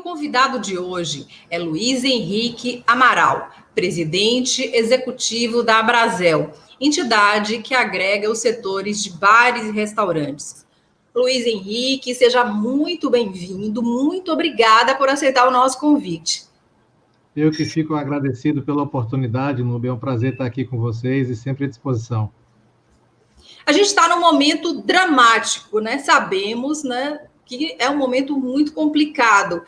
convidado de hoje é Luiz Henrique Amaral, presidente executivo da Abrazel, entidade que agrega os setores de bares e restaurantes. Luiz Henrique, seja muito bem-vindo, muito obrigada por aceitar o nosso convite. Eu que fico agradecido pela oportunidade, Nubia, é um prazer estar aqui com vocês e sempre à disposição. A gente está num momento dramático, né? Sabemos, né, que é um momento muito complicado.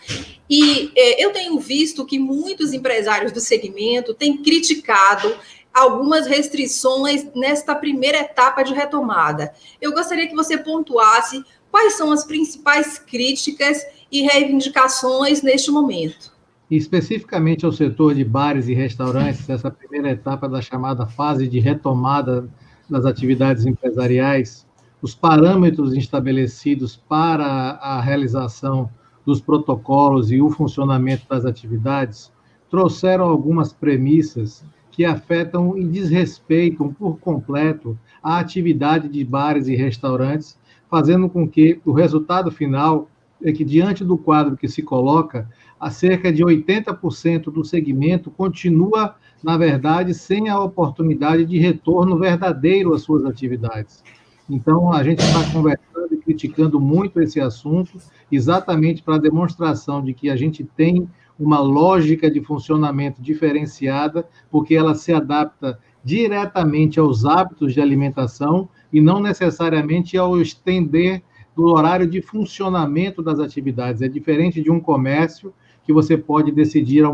E eu tenho visto que muitos empresários do segmento têm criticado algumas restrições nesta primeira etapa de retomada. Eu gostaria que você pontuasse quais são as principais críticas e reivindicações neste momento. Especificamente ao setor de bares e restaurantes, essa primeira etapa da chamada fase de retomada das atividades empresariais, os parâmetros estabelecidos para a realização dos protocolos e o funcionamento das atividades trouxeram algumas premissas que afetam e desrespeitam por completo a atividade de bares e restaurantes, fazendo com que o resultado final é que, diante do quadro que se coloca, a cerca de 80% do segmento continua, na verdade, sem a oportunidade de retorno verdadeiro às suas atividades. Então, a gente está conversando e criticando muito esse assunto, exatamente para a demonstração de que a gente tem uma lógica de funcionamento diferenciada, porque ela se adapta diretamente aos hábitos de alimentação e não necessariamente ao estender do horário de funcionamento das atividades. É diferente de um comércio que você pode decidir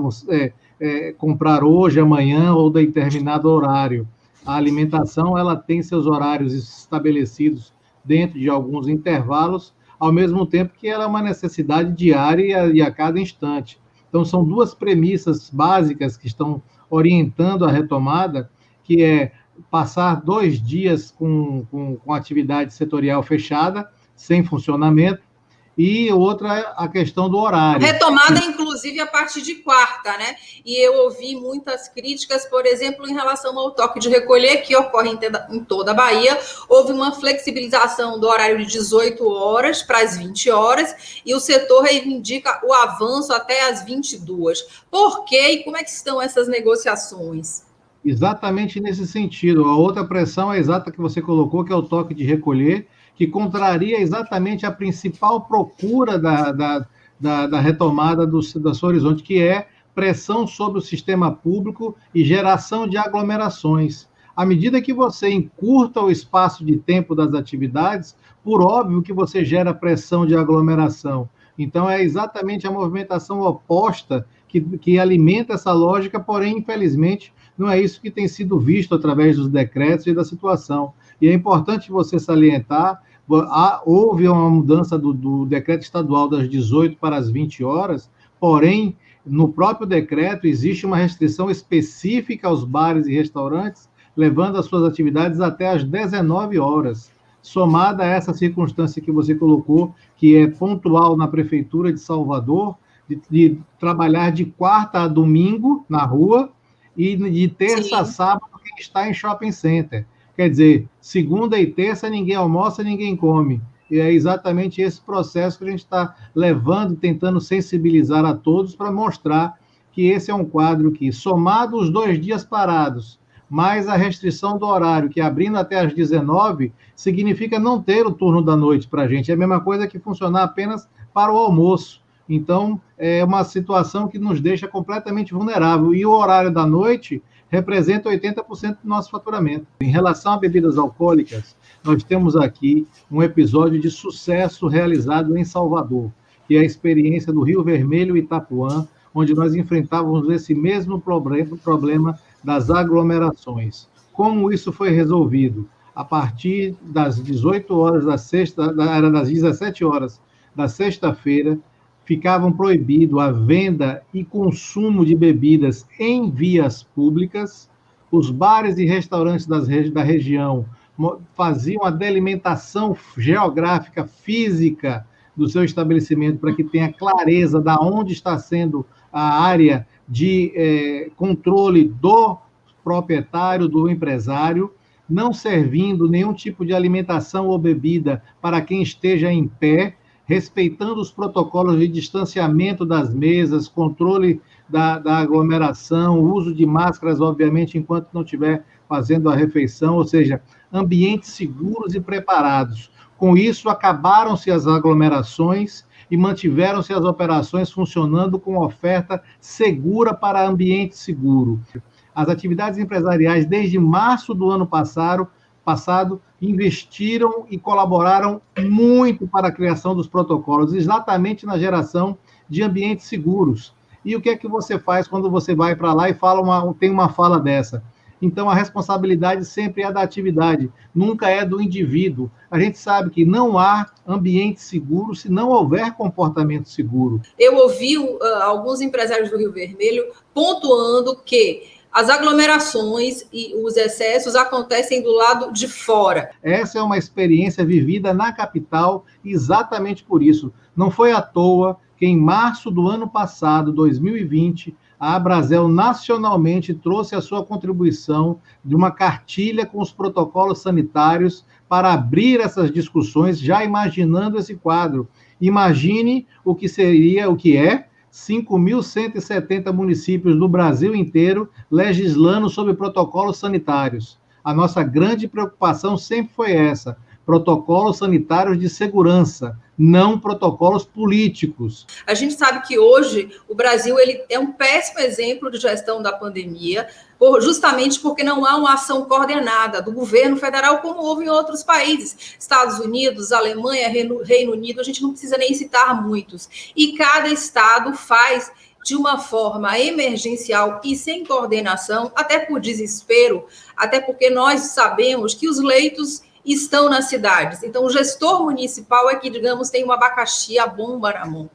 comprar hoje, amanhã ou de determinado horário. A alimentação ela tem seus horários estabelecidos dentro de alguns intervalos, ao mesmo tempo que ela é uma necessidade diária e a cada instante. Então, são duas premissas básicas que estão orientando a retomada, que é passar 2 dias com atividade setorial fechada, sem funcionamento, e outra a questão do horário. Retomada, inclusive, a partir de quarta, né? E eu ouvi muitas críticas, por exemplo, em relação ao toque de recolher, que ocorre em toda a Bahia. Houve uma flexibilização do horário de 18 horas para as 20 horas, e o setor reivindica o avanço até as 22. Por quê e como é que estão essas negociações? Exatamente nesse sentido. A outra pressão é exata que você colocou, que é o toque de recolher, que contraria exatamente a principal procura da retomada da São Horizonte, que é pressão sobre o sistema público e geração de aglomerações. À medida que você encurta o espaço de tempo das atividades, por óbvio que você gera pressão de aglomeração. Então, é exatamente a movimentação oposta que alimenta essa lógica, porém, infelizmente, não é isso que tem sido visto através dos decretos e da situação. E é importante você salientar, houve uma mudança do decreto estadual das 18 para as 20 horas, porém, no próprio decreto existe uma restrição específica aos bares e restaurantes, levando as suas atividades até as 19 horas. Somada a essa circunstância que você colocou, que é pontual na Prefeitura de Salvador, de trabalhar de quarta a domingo na rua e de terça a sábado quem está em shopping center. Quer dizer, segunda e terça ninguém almoça, ninguém come. E é exatamente esse processo que a gente está levando, tentando sensibilizar a todos para mostrar que esse é um quadro que, somado os 2 dias parados, mais a restrição do horário, que abrindo até às 19, significa não ter o turno da noite para a gente. É a mesma coisa que funcionar apenas para o almoço. Então, é uma situação que nos deixa completamente vulnerável. E o horário da noite representa 80% do nosso faturamento. Em relação a bebidas alcoólicas, nós temos aqui um episódio de sucesso realizado em Salvador, que é a experiência do Rio Vermelho e Itapuã, onde nós enfrentávamos esse mesmo problema das aglomerações. Como isso foi resolvido? A partir das 18 horas era das 17 horas da sexta-feira, ficavam proibido a venda e consumo de bebidas em vias públicas. Os bares e restaurantes da região faziam a delimitação geográfica, física do seu estabelecimento para que tenha clareza de onde está sendo a área de controle do proprietário, do empresário, não servindo nenhum tipo de alimentação ou bebida para quem esteja em pé, respeitando os protocolos de distanciamento das mesas, controle da aglomeração, uso de máscaras, obviamente, enquanto não estiver fazendo a refeição, ou seja, ambientes seguros e preparados. Com isso, acabaram-se as aglomerações e mantiveram-se as operações funcionando com oferta segura para ambiente seguro. As atividades empresariais, desde março do ano passado, investiram e colaboraram muito para a criação dos protocolos, exatamente na geração de ambientes seguros. E o que é que você faz quando você vai para lá e tem uma fala dessa? Então, a responsabilidade sempre é da atividade, nunca é do indivíduo. A gente sabe que não há ambiente seguro se não houver comportamento seguro. Eu ouvi alguns empresários do Rio Vermelho pontuando que as aglomerações e os excessos acontecem do lado de fora. Essa é uma experiência vivida na capital exatamente por isso. Não foi à toa que em março do ano passado, 2020, a Abrazel nacionalmente trouxe a sua contribuição de uma cartilha com os protocolos sanitários para abrir essas discussões, já imaginando esse quadro. Imagine o que seria, o que é, 5.170 municípios do Brasil inteiro legislando sobre protocolos sanitários. A nossa grande preocupação sempre foi essa: protocolos sanitários de segurança, não protocolos políticos. A gente sabe que hoje o Brasil ele é um péssimo exemplo de gestão da pandemia, justamente porque não há uma ação coordenada do governo federal, como houve em outros países. Estados Unidos, Alemanha, Reino Unido, a gente não precisa nem citar muitos. E cada estado faz de uma forma emergencial e sem coordenação, até por desespero, até porque nós sabemos que os leitos estão nas cidades. Então, o gestor municipal é que, digamos, tem um abacaxi, a bomba na mão.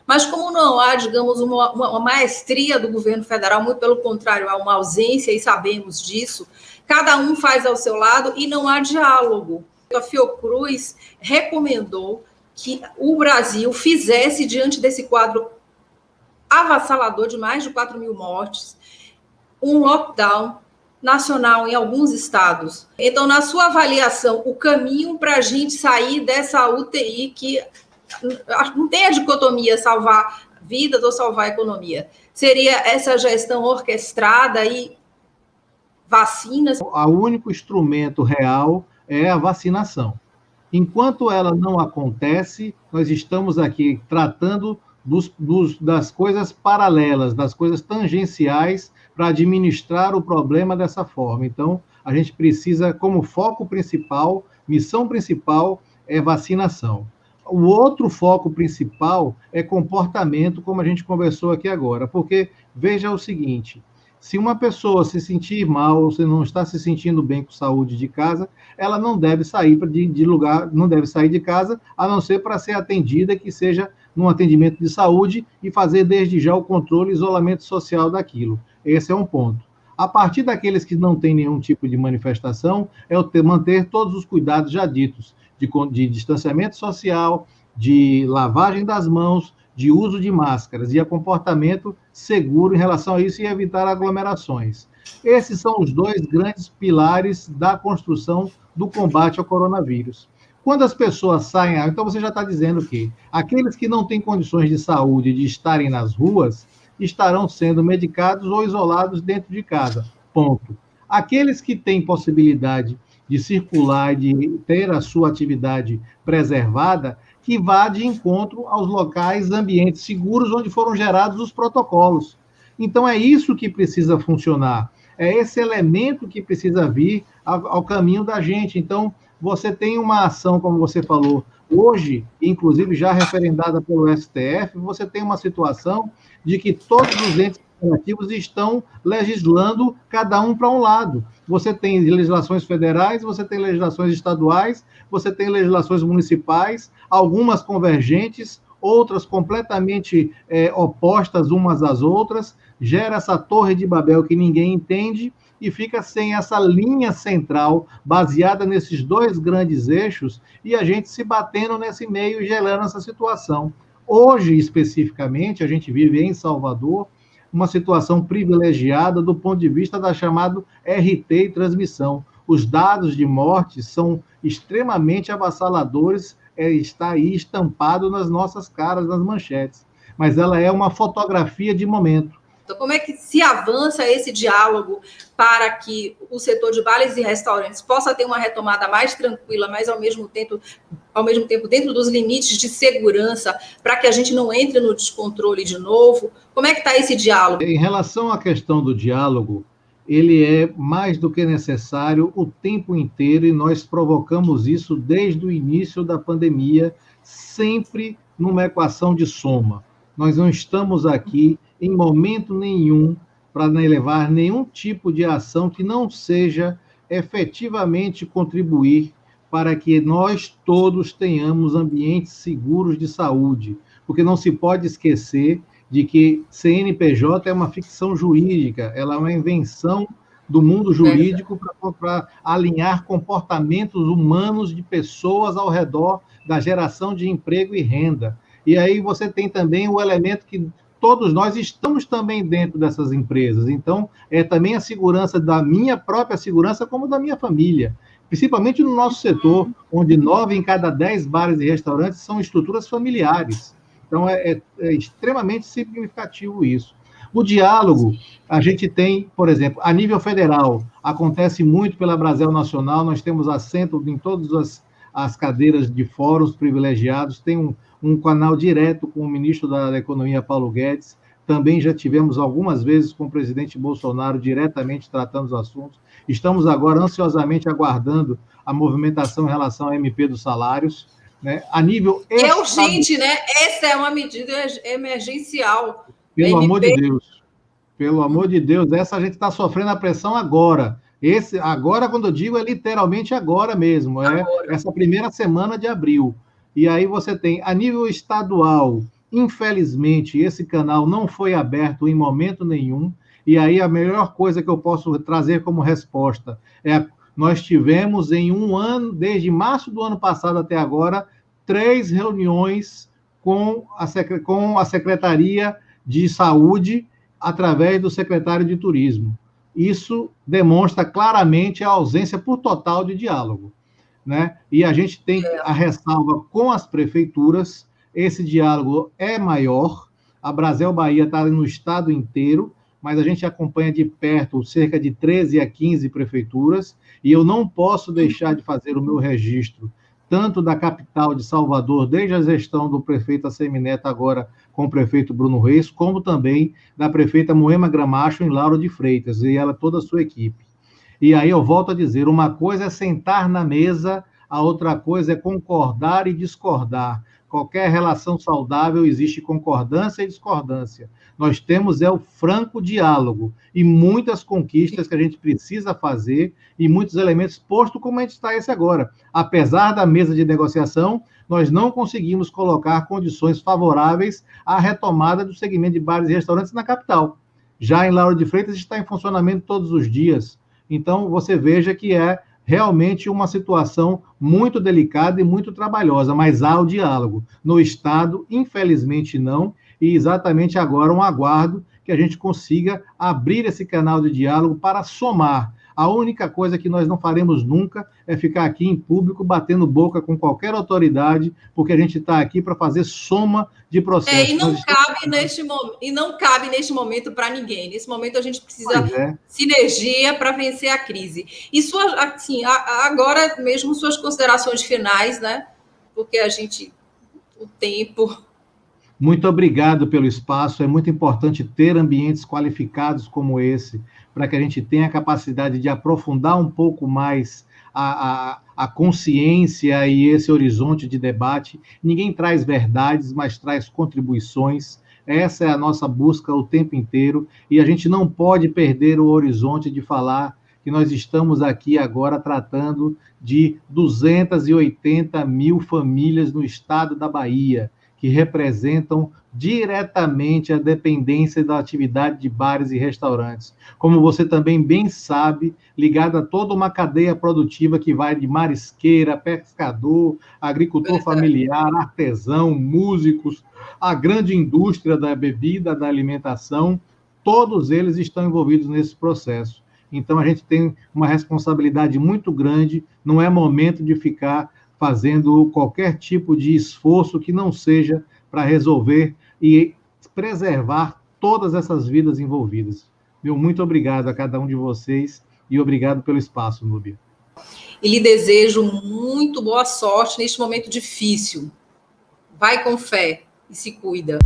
Mas como não há, digamos, uma maestria do governo federal, muito pelo contrário, há uma ausência, e sabemos disso, cada um faz ao seu lado e não há diálogo. A Fiocruz recomendou que o Brasil fizesse, diante desse quadro avassalador de mais de 4.000 mortes, um lockdown nacional em alguns estados. Então, na sua avaliação, o caminho para a gente sair dessa UTI, que não tem a dicotomia salvar vidas ou salvar a economia, seria essa gestão orquestrada e vacinas? O único instrumento real é a vacinação. Enquanto ela não acontece, nós estamos aqui tratando das coisas paralelas, das coisas tangenciais, para administrar o problema dessa forma. Então, a gente precisa, como foco principal, missão principal, é vacinação. O outro foco principal é comportamento, como a gente conversou aqui agora, porque veja o seguinte: se uma pessoa se sentir mal, ou se não está se sentindo bem com saúde de casa, ela não deve sair de lugar, não deve sair de casa, a não ser para ser atendida, que seja num atendimento de saúde, e fazer desde já o controle e isolamento social daquilo. Esse é um ponto. A partir daqueles que não têm nenhum tipo de manifestação, manter todos os cuidados já ditos, de distanciamento social, de lavagem das mãos, de uso de máscaras e a comportamento seguro em relação a isso e evitar aglomerações. Esses são os dois grandes pilares da construção do combate ao coronavírus. Quando as pessoas saem, então você já está dizendo que aqueles que não têm condições de saúde de estarem nas ruas estarão sendo medicados ou isolados dentro de casa, ponto. Aqueles que têm possibilidade de circular, de ter a sua atividade preservada, que vá de encontro aos locais, ambientes seguros onde foram gerados os protocolos. Então, é isso que precisa funcionar, é esse elemento que precisa vir ao caminho da gente. Então, você tem uma ação, como você falou, hoje, inclusive já referendada pelo STF, você tem uma situação de que todos os entes federativos estão legislando cada um para um lado. Você tem legislações federais, você tem legislações estaduais, você tem legislações municipais, algumas convergentes, outras completamente opostas umas às outras, gera essa torre de Babel que ninguém entende e fica sem essa linha central baseada nesses dois grandes eixos e a gente se batendo nesse meio e gerando essa situação. Hoje, especificamente, a gente vive em Salvador uma situação privilegiada do ponto de vista da chamada RT e transmissão. Os dados de mortes são extremamente avassaladores está aí estampado nas nossas caras, nas manchetes. Mas ela é uma fotografia de momento. Então, como é que se avança esse diálogo para que o setor de bares e restaurantes possa ter uma retomada mais tranquila, mas ao mesmo tempo dentro dos limites de segurança, para que a gente não entre no descontrole de novo? Como é que está esse diálogo? Em relação à questão do diálogo, ele é mais do que necessário o tempo inteiro, e nós provocamos isso desde o início da pandemia, sempre numa equação de soma. Nós não estamos aqui em momento nenhum para levar nenhum tipo de ação que não seja efetivamente contribuir para que nós todos tenhamos ambientes seguros de saúde, porque não se pode esquecer de que CNPJ é uma ficção jurídica, ela é uma invenção do mundo jurídico para alinhar comportamentos humanos de pessoas ao redor da geração de emprego e renda. E aí você tem também o elemento que todos nós estamos também dentro dessas empresas. Então, é também a segurança da minha própria segurança, como da minha família. Principalmente no nosso setor, onde 9 em cada 10 bares e restaurantes são estruturas familiares. Então, é extremamente significativo isso. O diálogo, a gente tem, por exemplo, a nível federal, acontece muito pela Brasel Nacional, nós temos assento em todas as cadeiras de fóruns privilegiados, tem um canal direto com o ministro da Economia, Paulo Guedes, também já tivemos algumas vezes com o presidente Bolsonaro diretamente tratando os assuntos. Estamos agora ansiosamente aguardando a movimentação em relação ao MP dos salários, né? A nível é urgente, né? Essa é uma medida emergencial. Pelo amor de Deus. Pelo amor de Deus, essa a gente está sofrendo a pressão agora. Agora, quando eu digo, é literalmente agora mesmo, essa primeira semana de abril. E aí você tem, a nível estadual, infelizmente, esse canal não foi aberto em momento nenhum, e aí a melhor coisa que eu posso trazer como resposta é, nós tivemos em um ano, desde março do ano passado até agora, 3 reuniões com a Secretaria de Saúde, através do secretário de Turismo. Isso demonstra claramente a ausência por total de diálogo, né? E a gente tem a ressalva com as prefeituras, esse diálogo é maior, a Brasel Bahia está no estado inteiro, mas a gente acompanha de perto cerca de 13 a 15 prefeituras, e eu não posso deixar de fazer o meu registro, tanto da capital de Salvador, desde a gestão do prefeito Assemineto, agora com o prefeito Bruno Reis, como também da prefeita Moema Gramacho, em Lauro de Freitas, e ela toda a sua equipe. E aí eu volto a dizer, uma coisa é sentar na mesa, a outra coisa é concordar e discordar. Qualquer relação saudável existe concordância e discordância. Nós temos o franco diálogo e muitas conquistas que a gente precisa fazer e muitos elementos postos como a gente está esse agora. Apesar da mesa de negociação, nós não conseguimos colocar condições favoráveis à retomada do segmento de bares e restaurantes na capital. Já em Lauro de Freitas está em funcionamento todos os dias. Então, você veja que é realmente uma situação muito delicada e muito trabalhosa, mas há o diálogo. No Estado, infelizmente, não, e exatamente agora um aguardo que a gente consiga abrir esse canal de diálogo para somar. A única coisa que nós não faremos nunca é ficar aqui em público batendo boca com qualquer autoridade, porque a gente está aqui para fazer soma de processos. E não cabe neste momento para ninguém. Nesse momento a gente precisa sinergia para vencer a crise. E agora mesmo suas considerações finais, né? Porque o tempo. Muito obrigado pelo espaço. É muito importante ter ambientes qualificados como esse, para que a gente tenha a capacidade de aprofundar um pouco mais a consciência e esse horizonte de debate. Ninguém traz verdades, mas traz contribuições. Essa é a nossa busca o tempo inteiro, e a gente não pode perder o horizonte de falar que nós estamos aqui agora tratando de 280 mil famílias no estado da Bahia, que representam diretamente a dependência da atividade de bares e restaurantes. Como você também bem sabe, ligada a toda uma cadeia produtiva que vai de marisqueira, pescador, agricultor familiar, artesão, músicos, a grande indústria da bebida, da alimentação, todos eles estão envolvidos nesse processo. Então, a gente tem uma responsabilidade muito grande, não é momento de ficar fazendo qualquer tipo de esforço que não seja para resolver e preservar todas essas vidas envolvidas. Meu muito obrigado a cada um de vocês e obrigado pelo espaço, Núbia. E lhe desejo muito boa sorte neste momento difícil. Vai com fé e se cuida.